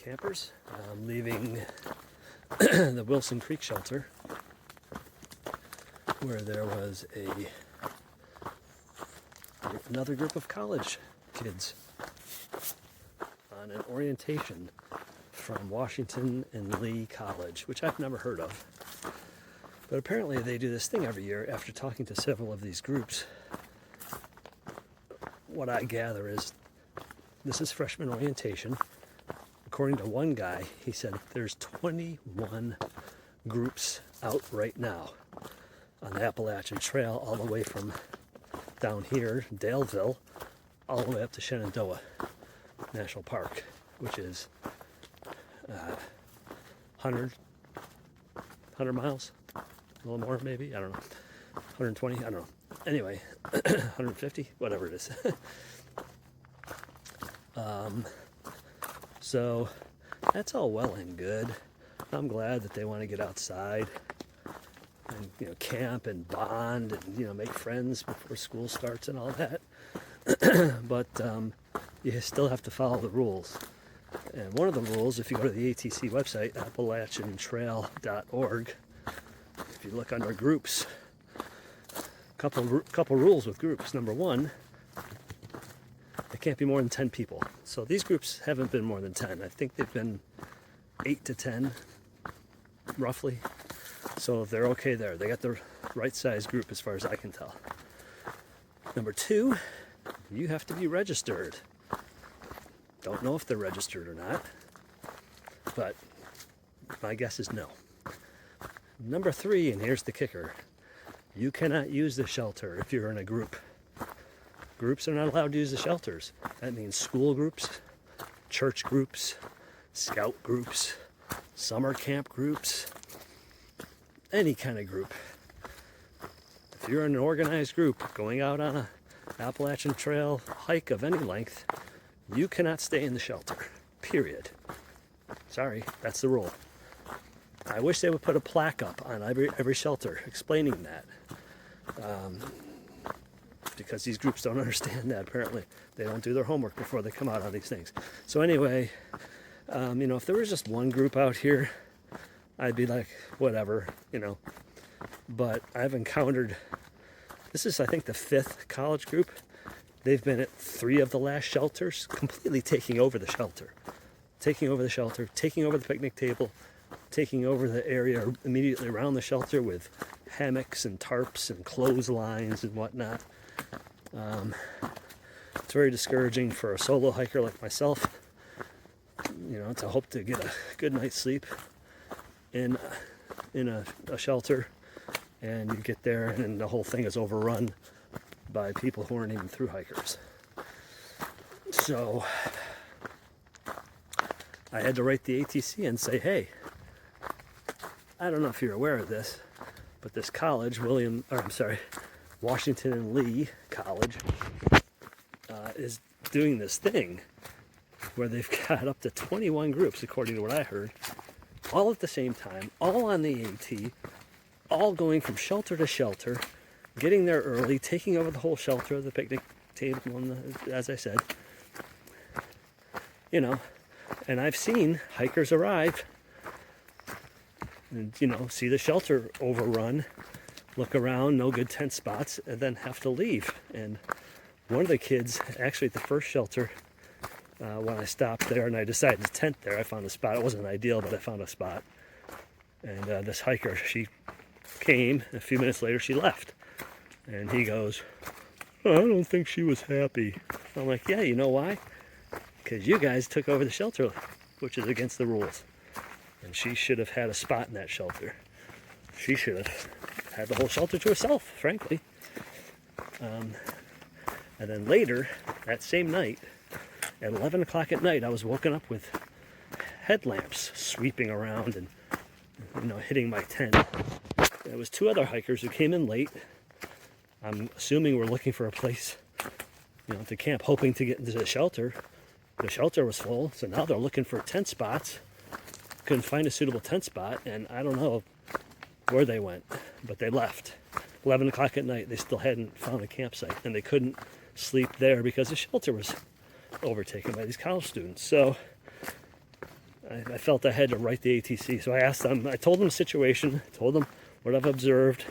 campers. I'm leaving the Wilson Creek shelter, where there was another group of college kids on an orientation from Washington and Lee College, which I've never heard of. But apparently they do this thing every year. After talking to several of these groups, what I gather is this is freshman orientation. According to one guy, he said there's 21 groups out right now on the Appalachian Trail, all the way from down here, Daleville, all the way up to Shenandoah National Park, which is 100 miles, a little more maybe, I don't know, 120, I don't know. Anyway, 150, whatever it is. So that's all well and good. I'm glad that they want to get outside and camp and bond and make friends before school starts and all that. But you still have to follow the rules. And one of the rules, if you go to the ATC website, AppalachianTrail.org, if you look under groups, couple rules with groups. Number one, it can't be more than 10 people. So these groups haven't been more than 10. I think they've been 8 to 10, roughly. So they're okay there. They got the right size group as far as I can tell. Number two, you have to be registered. Don't know if they're registered or not, but my guess is no. Number three, and here's the kicker, you cannot use the shelter if you're in a group. Groups are not allowed to use the shelters. That means school groups, church groups, scout groups, summer camp groups, any kind of group. If you're in an organized group going out on an Appalachian Trail hike of any length, you cannot stay in the shelter, period. Sorry, that's the rule. I wish they would put a plaque up on every shelter explaining that. Because these groups don't understand that, apparently. They don't do their homework before they come out on these things. So anyway, if there was just one group out here, I'd be like, whatever, But I've encountered, this is, I think, the 5th college group. They've been at 3 of the last shelters, completely taking over the shelter. Taking over the picnic table, taking over the area immediately around the shelter with hammocks and tarps and clotheslines and whatnot. It's very discouraging for a solo hiker like myself, to hope to get a good night's sleep in a shelter, and you get there and the whole thing is overrun by people who aren't even thru hikers. So I had to write the ATC and say, hey, I don't know if you're aware of this, but this college, Washington and Lee College, is doing this thing where they've got up to 21 groups, according to what I heard, all at the same time, all on the AT, all going from shelter to shelter, getting there early, taking over the whole shelter, the picnic table, as I said. And I've seen hikers arrive and, see the shelter overrun, look around, no good tent spots, and then have to leave. And one of the kids, actually at the first shelter, when I stopped there and I decided to tent there, I found a spot. It wasn't ideal, but I found a spot. And this hiker, she came, and a few minutes later she left. And he goes, I don't think she was happy. I'm like, yeah, you know why? Because you guys took over the shelter, which is against the rules. And she should have had a spot in that shelter. She should have had the whole shelter to herself, frankly. And then later, that same night, at 11 o'clock at night, I was woken up with headlamps sweeping around and, hitting my tent. There was 2 other hikers who came in late. I'm assuming we're looking for a place, to camp, hoping to get into the shelter. The shelter was full, so now they're looking for tent spots. Couldn't find a suitable tent spot, and I don't know where they went, but they left. 11 o'clock at night, they still hadn't found a campsite, and they couldn't sleep there because the shelter was overtaken by these college students. So I felt I had to write the ATC. So I asked them, I told them the situation, told them what I've observed.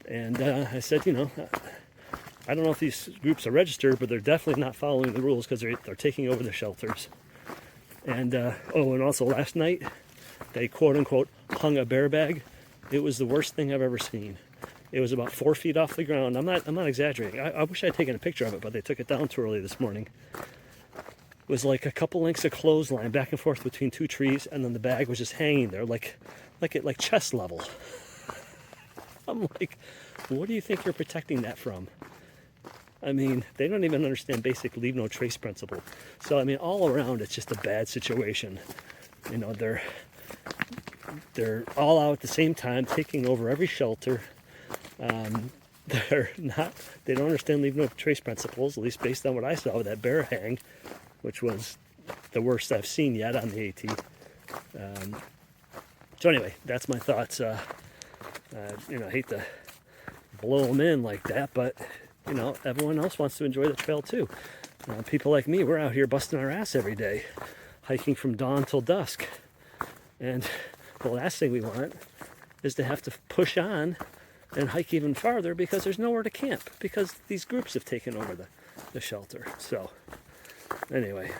And I said, you know, I don't know if these groups are registered, but they're definitely not following the rules because they're taking over the shelters. And, and also last night, they quote-unquote hung a bear bag. It was the worst thing I've ever seen. It was about 4 feet off the ground. I'm not exaggerating. I wish I'd taken a picture of it, but they took it down too early this morning. It was like a couple lengths of clothesline back and forth between two trees, and then the bag was just hanging there like chest level. I'm like, what do you think you're protecting that from? I mean, they don't even understand basic leave no trace principle. So I mean, all around it's just a bad situation. You know, they're all out at the same time, taking over every shelter. They don't understand leave no trace principles, at least based on what I saw with that bear hang, which was the worst I've seen yet on the AT. So anyway, that's my thoughts. You know, I hate to blow them in like that, but you know, everyone else wants to enjoy the trail too. People like me, we're out here busting our ass every day, hiking from dawn till dusk. And the last thing we want is to have to push on and hike even farther because there's nowhere to camp because these groups have taken over the shelter. So anyway,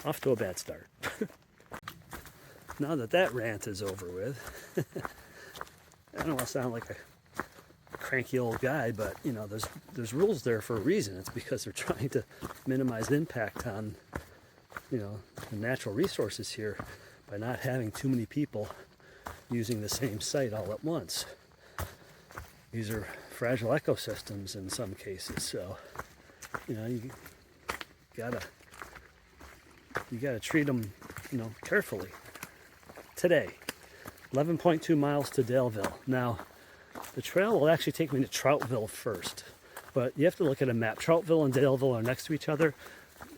off to a bad start. Now that rant is over with, I don't want to sound like a cranky old guy, but you know, there's rules there for a reason. It's because they're trying to minimize impact on, you know, the natural resources here by not having too many people using the same site all at once. These are fragile ecosystems in some cases, so you know, you gotta treat them, you know, carefully. Today, 11.2 miles to Daleville. Now, the trail will actually take me to Troutville first, but you have to look at a map. Troutville and Daleville are next to each other.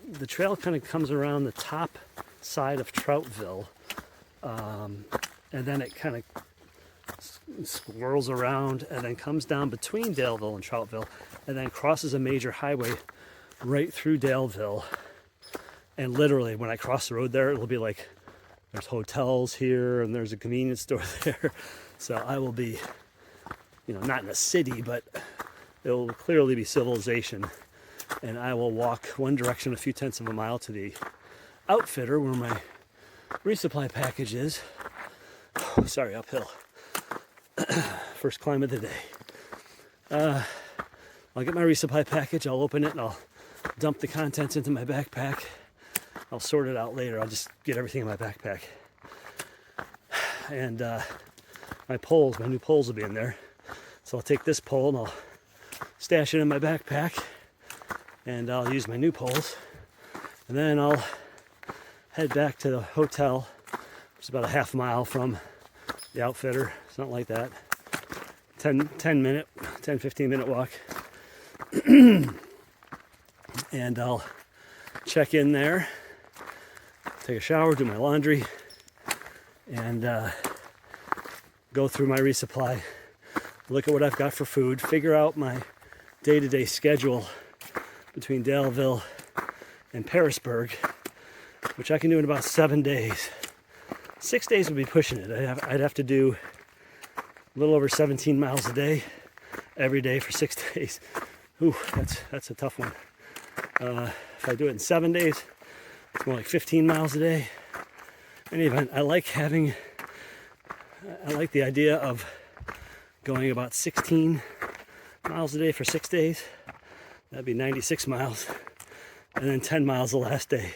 The trail kind of comes around the top side of Troutville, and then it kind of swirls around and then comes down between Daleville and Troutville, and then crosses a major highway right through Daleville. And literally, when I cross the road there, it'll be like there's hotels here and there's a convenience store there. So I will be, you know, not in a city, but it will clearly be civilization. And I will walk one direction a few tenths of a mile to the outfitter where my resupply package is. Sorry, uphill. First climb of the day. I'll get my resupply package, I'll open it, and I'll dump the contents into my backpack. I'll sort it out later. I'll just get everything in my backpack. And my new poles will be in there. So I'll take this pole and I'll stash it in my backpack. And I'll use my new poles. And then I'll head back to the hotel. It's about a half mile from the outfitter. It's not like that. 15 minute walk. And I'll check in there, take a shower, do my laundry, and go through my resupply, look at what I've got for food, figure out my day-to-day schedule between Daleville and Pearisburg, which I can do in about 7 days. 6 days would be pushing it. I'd have to do a little over 17 miles a day, every day for 6 days. Ooh, that's a tough one. If I do it in 7 days, it's more like 15 miles a day. In any event, I like the idea of going about 16 miles a day for 6 days. That'd be 96 miles. And then 10 miles the last day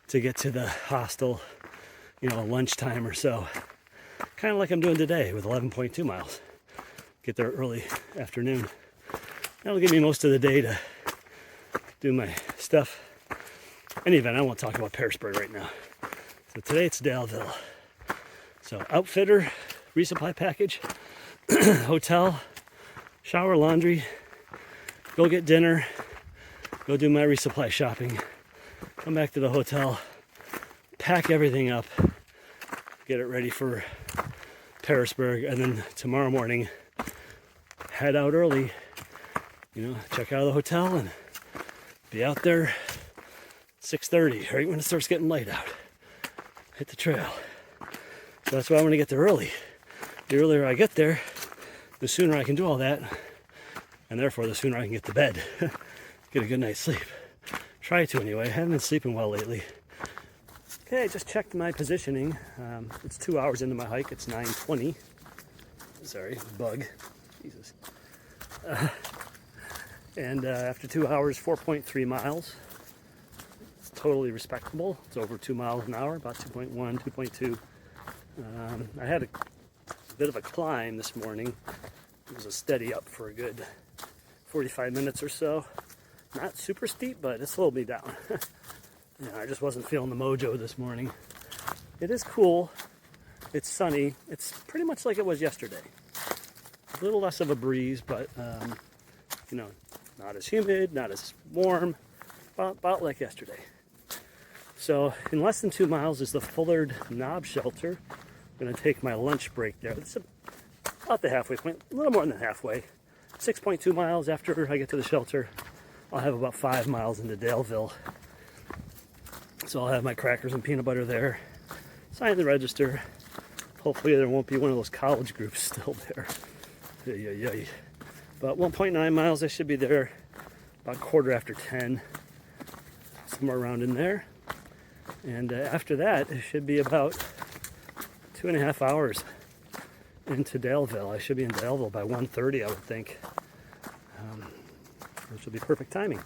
to get to the hostel, you know, lunchtime or so. Kind of like I'm doing today with 11.2 miles. Get there early afternoon. That'll give me most of the day to do my stuff. In any event, I won't talk about Pearisburg right now. So today it's Daleville. So outfitter, resupply package, hotel, shower, laundry, go get dinner, go do my resupply shopping, come back to the hotel, pack everything up, get it ready for Pearisburg, and then tomorrow morning head out early, you know, check out of the hotel and be out there 6:30, right when it starts getting light out. Hit the trail. So that's why I want to get there early. The earlier I get there, the sooner I can do all that, and therefore the sooner I can get to bed. Get a good night's sleep. Try to anyway. I haven't been sleeping well lately. Okay, I just checked my positioning. It's 2 hours into my hike. It's 9:20. Sorry, bug. Jesus. And after 2 hours, 4.3 miles. It's totally respectable. It's over 2 miles an hour, about 2.1, 2.2. I had a bit of a climb this morning. It was a steady up for a good 45 minutes or so. Not super steep, but it slowed me down. I just wasn't feeling the mojo this morning. It is cool. It's sunny. It's pretty much like it was yesterday. A little less of a breeze, but not as humid, not as warm, about like yesterday. So in less than 2 miles is the Fullard Knob Shelter. I'm going to take my lunch break there. It's about the halfway point, a little more than halfway. 6.2 miles after I get to the shelter, I'll have about 5 miles into Daleville. So I'll have my crackers and peanut butter there. Sign the register. Hopefully there won't be one of those college groups still there. Yay. About 1.9 miles, I should be there about 10:15, somewhere around in there. And after that, it should be about 2.5 hours into Daleville. I should be in Daleville by 1:30, I would think. Which will be perfect timing.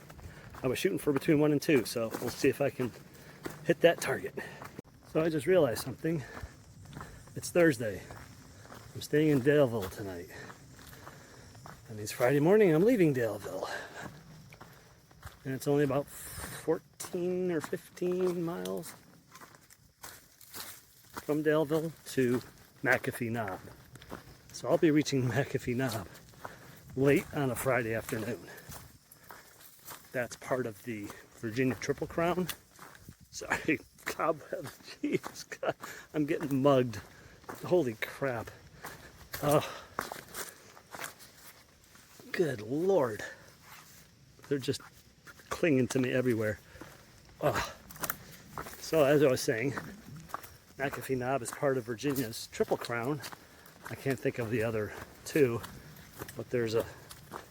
I was shooting for between 1 and 2, so we'll see if I can hit that target. So I just realized something. It's Thursday. I'm staying in Daleville tonight. That means Friday morning I'm leaving Daleville. And it's only about 14 or 15 miles from Daleville to McAfee Knob. So I'll be reaching McAfee Knob late on a Friday afternoon. That's part of the Virginia Triple Crown. Sorry, cobweb. Jeez, God, I'm getting mugged. Holy crap. Oh, good Lord. They're just clinging to me everywhere. Oh. So as I was saying, McAfee Knob is part of Virginia's Triple Crown. I can't think of the other two, but there's a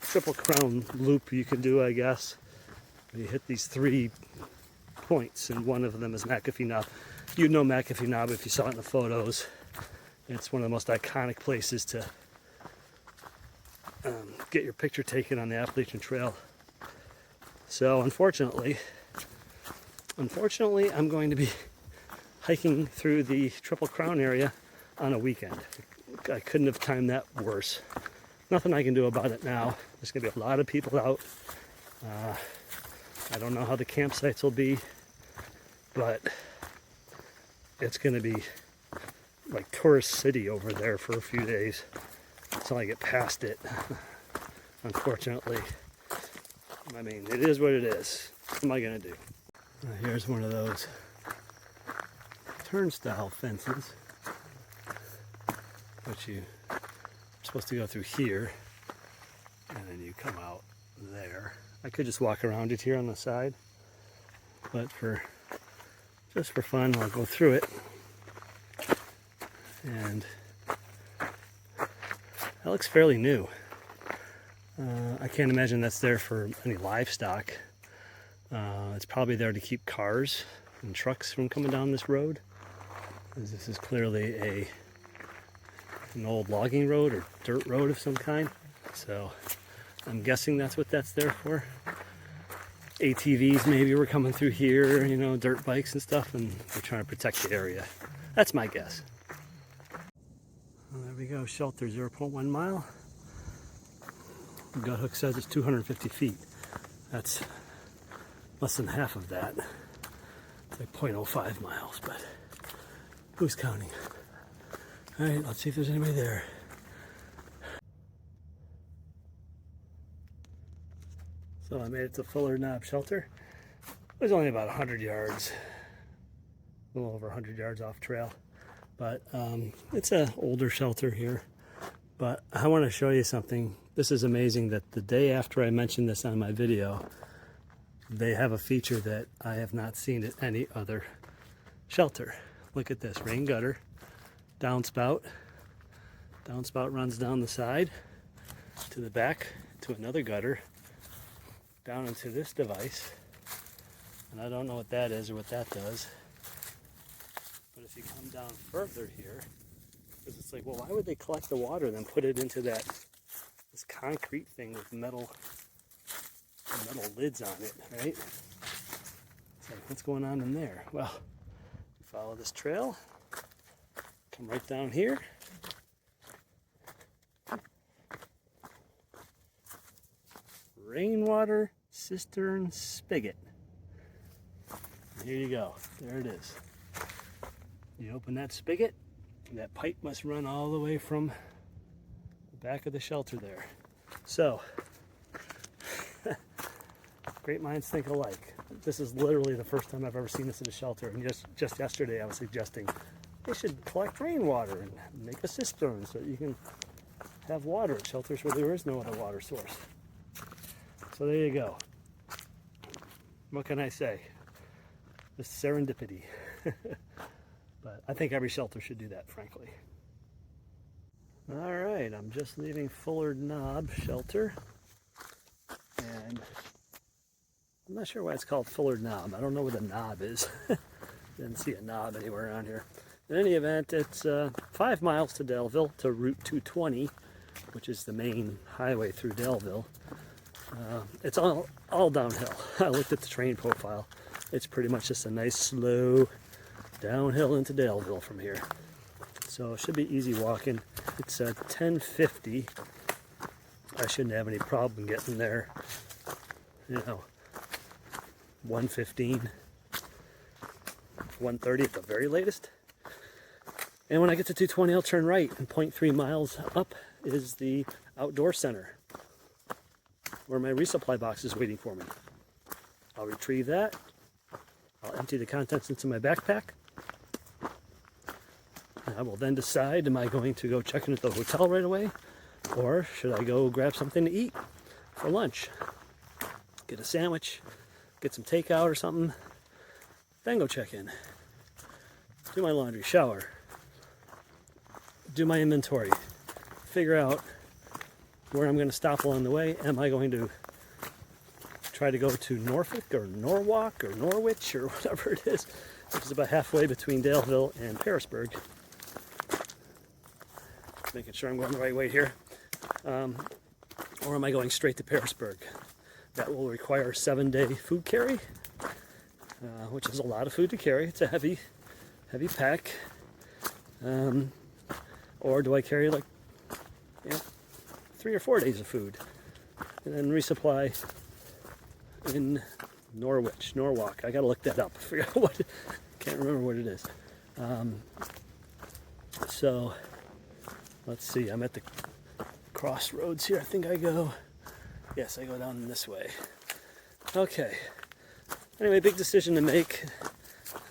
Triple Crown loop you can do, I guess. You hit these 3 points, and one of them is McAfee Knob. You'd know McAfee Knob if you saw it in the photos. It's one of the most iconic places to get your picture taken on the Appalachian Trail. So unfortunately, I'm going to be hiking through the Triple Crown area on a weekend. I couldn't have timed that worse. Nothing I can do about it now. There's going to be a lot of people out. I don't know how the campsites will be, but it's going to be like tourist city over there for a few days until I get past it. Unfortunately, I mean, it is what it is. What am I going to do? Here's one of those turnstile fences, which you're supposed to go through here, and then you come out there. I could just walk around it here on the side, but just for fun, I'll go through it. And that looks fairly new. I can't imagine that's there for any livestock. It's probably there to keep cars and trucks from coming down this road. This is clearly an old logging road or dirt road of some kind. So I'm guessing that's what that's there for. ATVs maybe were coming through here, dirt bikes and stuff, and they're trying to protect the area. That's my guess. Well, there we go, shelter 0.1 mile. Gut Hook says it's 250 feet. That's less than half of that. It's like 0.05 miles, but who's counting? All right, let's see if there's anybody there. So I made it to Fullard Knob Shelter. It was only about 100 yards, a little over 100 yards off trail. But it's an older shelter here. But I want to show you something. This is amazing that the day after I mentioned this on my video, they have a feature that I have not seen at any other shelter. Look at this, rain gutter, downspout. Downspout runs down the side to the back to another gutter down into this device. And I don't know what that is or what that does. But if you come down further here, because it's like, well, why would they collect the water and then put it into this concrete thing with metal lids on it, right? It's like, what's going on in there? Well, follow this trail, come right down here. Rainwater cistern spigot. And here you go. There it is. You open that spigot, and that pipe must run all the way from the back of the shelter there. So, great minds think alike. This is literally the first time I've ever seen this in a shelter, and just yesterday I was suggesting they should collect rainwater and make a cistern so that you can have water at shelters where there is no other water source. So there you go. What can I say? This serendipity. But I think every shelter should do that, frankly. All right, I'm just leaving Fullard Knob Shelter. And I'm not sure why it's called Fullard Knob. I don't know where the knob is. Didn't see a knob anywhere around here. In any event, it's 5 miles to Daleville, to Route 220, which is the main highway through Daleville. It's all downhill. I looked at the terrain profile. It's pretty much just a nice slow downhill into Daleville from here. So it should be easy walking. It's 10:50. I shouldn't have any problem getting there. 1:15, 1:30 at the very latest. And when I get to 220, I'll turn right, and 0.3 miles up is the outdoor center, where my resupply box is waiting for me. I'll retrieve that. I'll empty the contents into my backpack. And I will then decide, am I going to go check into the hotel right away, or should I go grab something to eat for lunch? Get a sandwich, get some takeout or something, then go check in. Do my laundry, shower, do my inventory, figure out where I'm going to stop along the way. Am I going to try to go to Norfolk or Norwalk or Norwich or whatever it is, which is about halfway between Daleville and Pearisburg? Making sure I'm going the right way here. Or am I going straight to Pearisburg? That will require a 7-day food carry, which is a lot of food to carry. It's a heavy pack. Or do I carry 3 or 4 days of food and then resupply in Norwalk? I gotta look that up. I forgot can't remember what it is. So let's see. I'm at the crossroads here. I think I go. Yes, I go down this way. Okay. Anyway, big decision to make.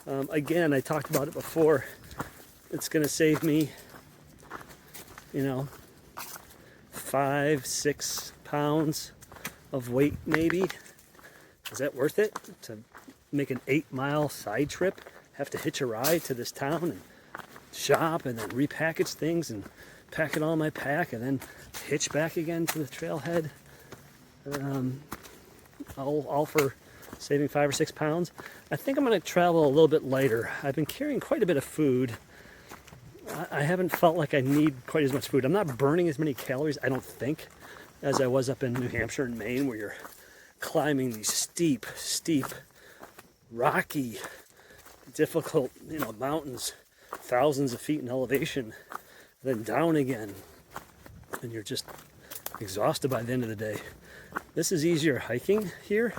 Again, I talked about it before. It's going to save me, 5-6 pounds of weight maybe. Is that worth it? To make an 8-mile side trip, have to hitch a ride to this town and shop and then repackage things and pack it all in my pack and then hitch back again to the trailhead. All for saving 5 or 6 pounds. I think I'm going to travel a little bit lighter. I've been carrying quite a bit of food. I haven't felt like I need quite as much food. I'm not burning as many calories, I don't think, as I was up in New Hampshire and Maine, where you're climbing these steep, rocky, difficult, mountains, thousands of feet in elevation, then down again, and you're just exhausted by the end of the day. This is easier hiking here.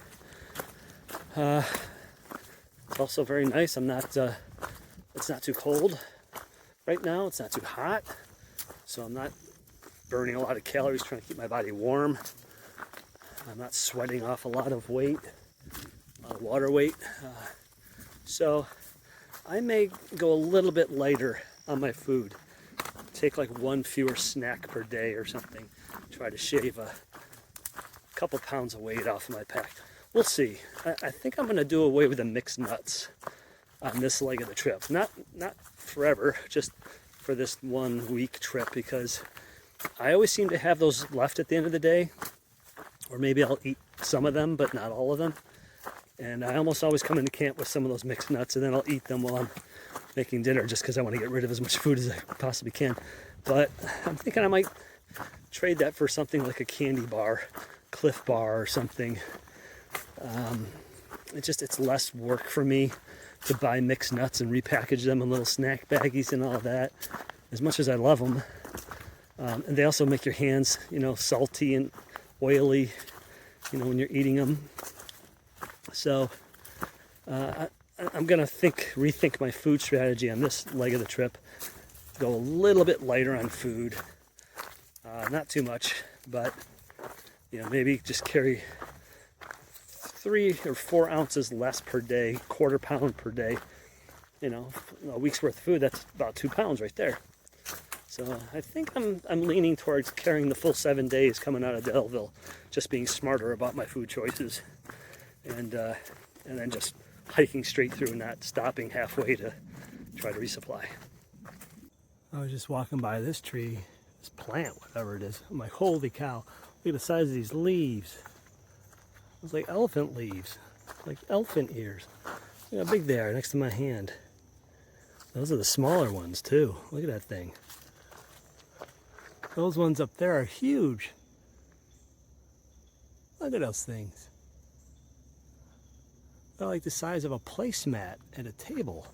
It's also very nice. It's not too cold right now. It's not too hot, so I'm not burning a lot of calories trying to keep my body warm. I'm not sweating off a lot of weight, water weight. So I may go a little bit lighter on my food. Take 1 fewer snack per day or something. Try to shave a couple pounds of weight off of my pack. we'll see. I think I'm going to do away with the mixed nuts on this leg of the trip. Not forever, just for this 1 week trip, because I always seem to have those left at the end of the day, or maybe I'll eat some of them, but not all of them. And I almost always come into camp with some of those mixed nuts, and then I'll eat them while I'm making dinner, just because I want to get rid of as much food as I possibly can. But I'm thinking I might trade that for something like a candy bar, Cliff Bar or something. It's less work for me to buy mixed nuts and repackage them in little snack baggies and all of that, as much as I love them. And they also make your hands, salty and oily, when you're eating them. So I'm going to rethink my food strategy on this leg of the trip. Go a little bit lighter on food. Not too much, but maybe just carry 3 or 4 ounces less per day, quarter pound per day. A week's worth of food, that's about 2 pounds right there. So I think I'm leaning towards carrying the full 7 days coming out of Daleville, just being smarter about my food choices, and then just hiking straight through and not stopping halfway to try to resupply. I was just walking by this tree, this plant, whatever it is. I'm like, holy cow, look at the size of these leaves. It's like elephant leaves, like elephant ears. Look how big they are next to my hand. Those are the smaller ones too. Look at that thing. Those ones up there are huge. Look at those things. They're like the size of a placemat at a table.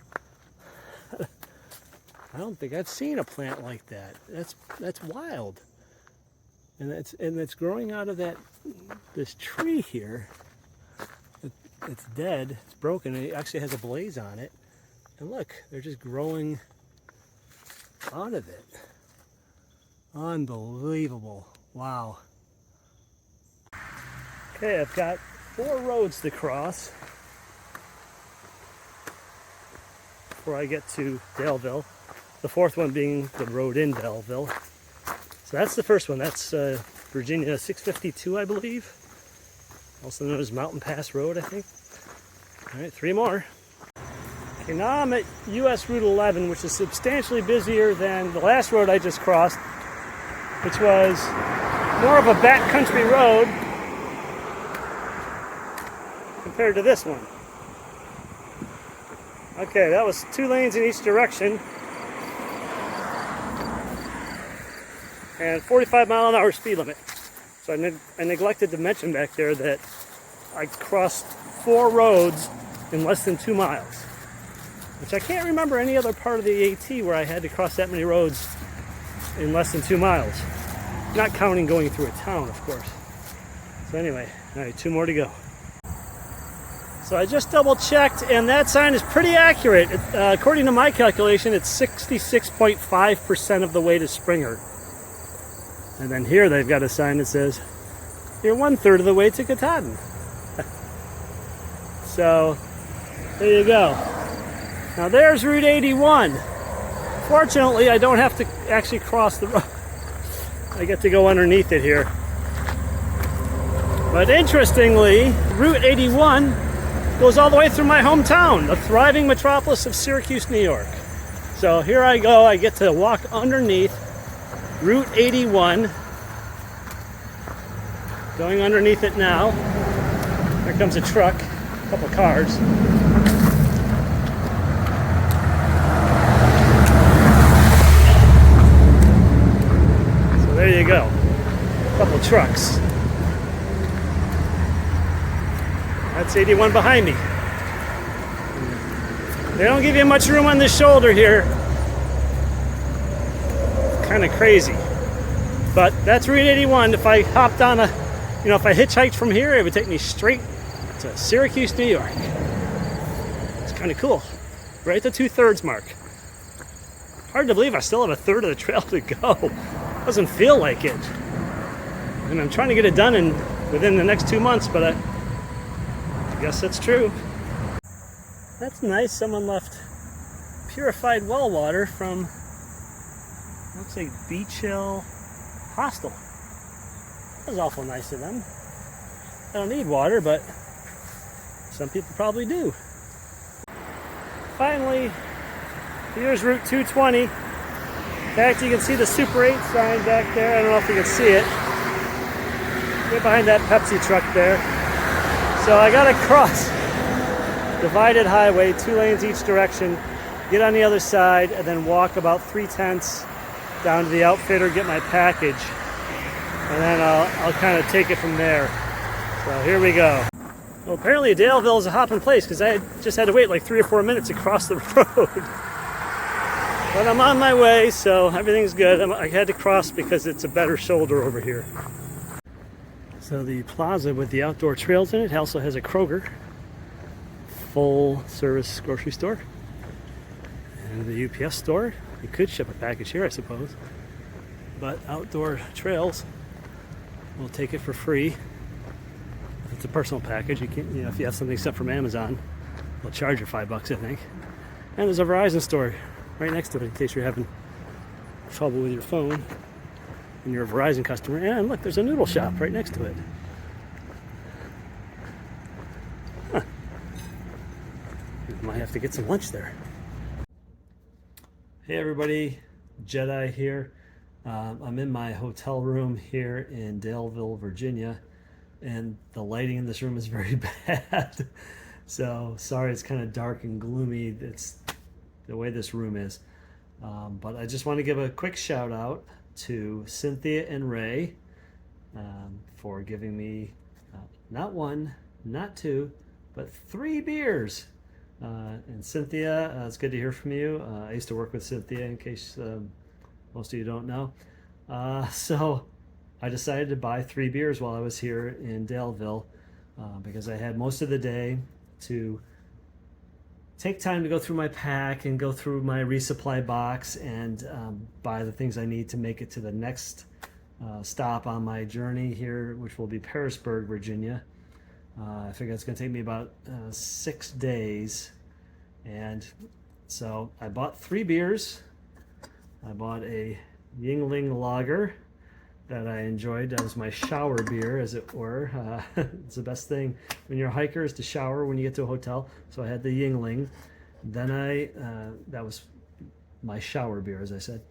I don't think I've seen a plant like that. That's wild. And it's growing out of this tree here. It's dead. It's broken. It actually has a blaze on it. And look, they're just growing out of it. Unbelievable. Wow. Okay, I've got 4 roads to cross before I get to Daleville. The 4th one being the road in Daleville. So that's the first one. That's Virginia 652, I believe. Also known as Mountain Pass Road, I think. All right, 3 more. Okay, now I'm at US Route 11, which is substantially busier than the last road I just crossed, which was more of a backcountry road compared to this one. Okay, that was 2 lanes in each direction. And 45-mile-an-hour speed limit. So I neglected to mention back there that I crossed 4 roads in less than 2 miles. Which I can't remember any other part of the AT where I had to cross that many roads in less than 2 miles. Not counting going through a town, of course. So anyway, all right, 2 more to go. So I just double checked, and that sign is pretty accurate. According to my calculation, it's 66.5% of the way to Springer. And then here they've got a sign that says, you're 1/3 of the way to Katahdin. So, there you go. Now there's Route 81. Fortunately, I don't have to actually cross the road. I get to go underneath it here. But interestingly, Route 81 goes all the way through my hometown, the thriving metropolis of Syracuse, New York. So here I go, I get to walk underneath Route 81. Going underneath it now. There comes a truck, a couple cars. So there you go, a couple trucks. That's 81 behind me. They don't give you much room on the shoulder here. Kind of crazy. But that's Route 81. If I hopped on if I hitchhiked from here, it would take me straight to Syracuse, New York. It's kind of cool. Right at the 2/3 mark. Hard to believe I still have a third of the trail to go. Doesn't feel like it. And I'm trying to get it done within the next 2 months, but I guess that's true. That's nice. Someone left purified well water from, looks like Beach Hill Hostel. That was awful nice of them. I don't need water, but Some people probably do. Finally, here's Route 220. In fact, you can see the Super 8 sign back there. I don't know if you can see it. Right behind that Pepsi truck there. So I gotta cross divided highway, 2 lanes each direction, get on the other side, and then walk about 3/10 down to the outfitter, get my package, and then I'll kind of take it from there. So here we go. Well, apparently Daleville is a hopping place because I just had to wait like 3 or 4 minutes to cross the road. But I'm on my way, so everything's good. I had to cross because it's a better shoulder over here. So the plaza with the outdoor trails in it also has a Kroger, full service grocery store, and the UPS store. You could ship a package here, I suppose, but outdoor trails will take it for free. If it's a personal package, you can't, if you have something sent from Amazon, they'll charge you $5, I think. And there's a Verizon store right next to it in case you're having trouble with your phone and you're a Verizon customer. And look, there's a noodle shop right next to it. Huh. Might have to get some lunch there. Hey everybody, Jedi here. I'm in my hotel room here in Daleville, Virginia, and the lighting in this room is very bad. So sorry, it's kind of dark and gloomy. It's the way this room is. But I just want to give a quick shout out to Cynthia and Ray for giving me not 1, not 2, but 3 beers. And Cynthia, it's good to hear from you. I used to work with Cynthia, in case most of you don't know. So I decided to buy 3 beers while I was here in Daleville because I had most of the day to take time to go through my pack and go through my resupply box and buy the things I need to make it to the next stop on my journey here, which will be Pearisburg, Virginia. I figure it's going to take me about 6 days, and so I bought 3 beers. I bought a Yingling lager that I enjoyed. That was my shower beer, as it were. It's the best thing when you're a hiker is to shower when you get to a hotel. So I had the Yingling. Then that was my shower beer, as I said.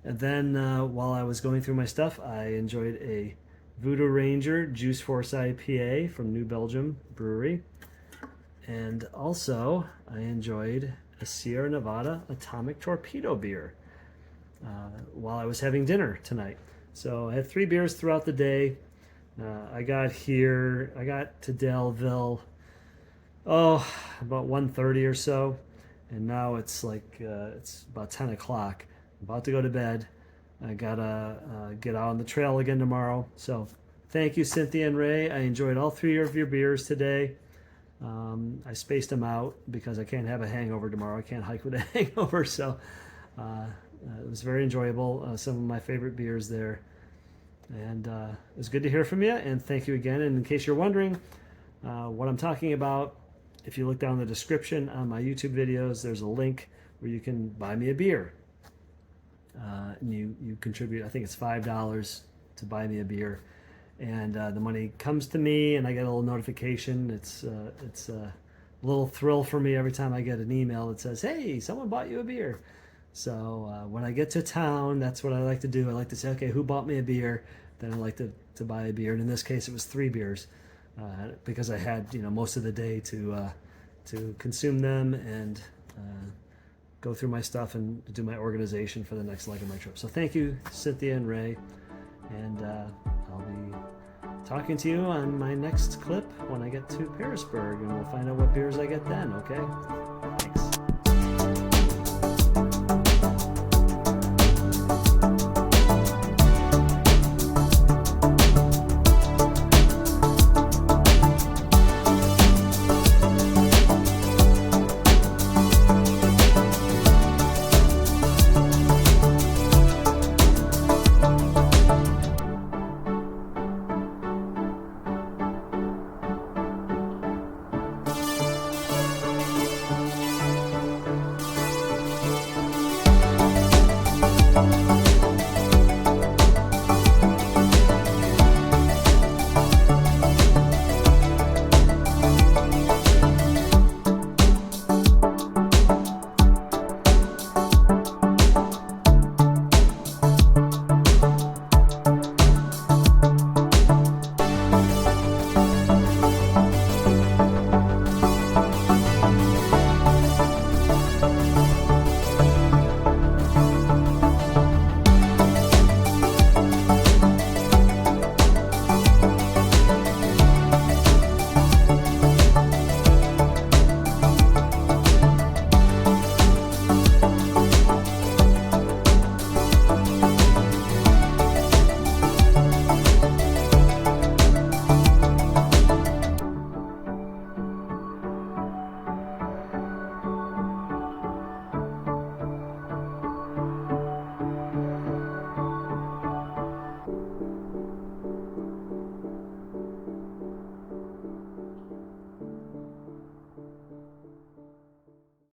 And then while I was going through my stuff, I enjoyed a Voodoo Ranger Juice Force IPA from New Belgium Brewery. And also, I enjoyed a Sierra Nevada Atomic Torpedo beer while I was having dinner tonight. So I had 3 beers throughout the day. I got to Daleville, about 1:30 or so. And now it's like, it's about 10 o'clock. I'm about to go to bed. I gotta get out on the trail again tomorrow. So thank you, Cynthia and Ray. I enjoyed all 3 of your beers today. I spaced them out because I can't have a hangover tomorrow. I can't hike with a hangover. So it was very enjoyable. Some of my favorite beers there. And it was good to hear from you. And thank you again. And in case you're wondering what I'm talking about, if you look down in the description on my YouTube videos, there's a link where you can buy me a beer. And you contribute, I think it's $5 to buy me a beer, and the money comes to me, and I get a little notification. It's a little thrill for me every time I get an email that says, "Hey, someone bought you a beer." So when I get to town, that's what I like to do. I like to say, "Okay, who bought me a beer?" Then I like to buy a beer, and in this case, it was 3 beers because I had most of the day to consume them and go through my stuff and do my organization for the next leg of my trip. So thank you, Cynthia and Ray, and I'll be talking to you on my next clip when I get to Pearisburg, and we'll find out what beers I get then, okay?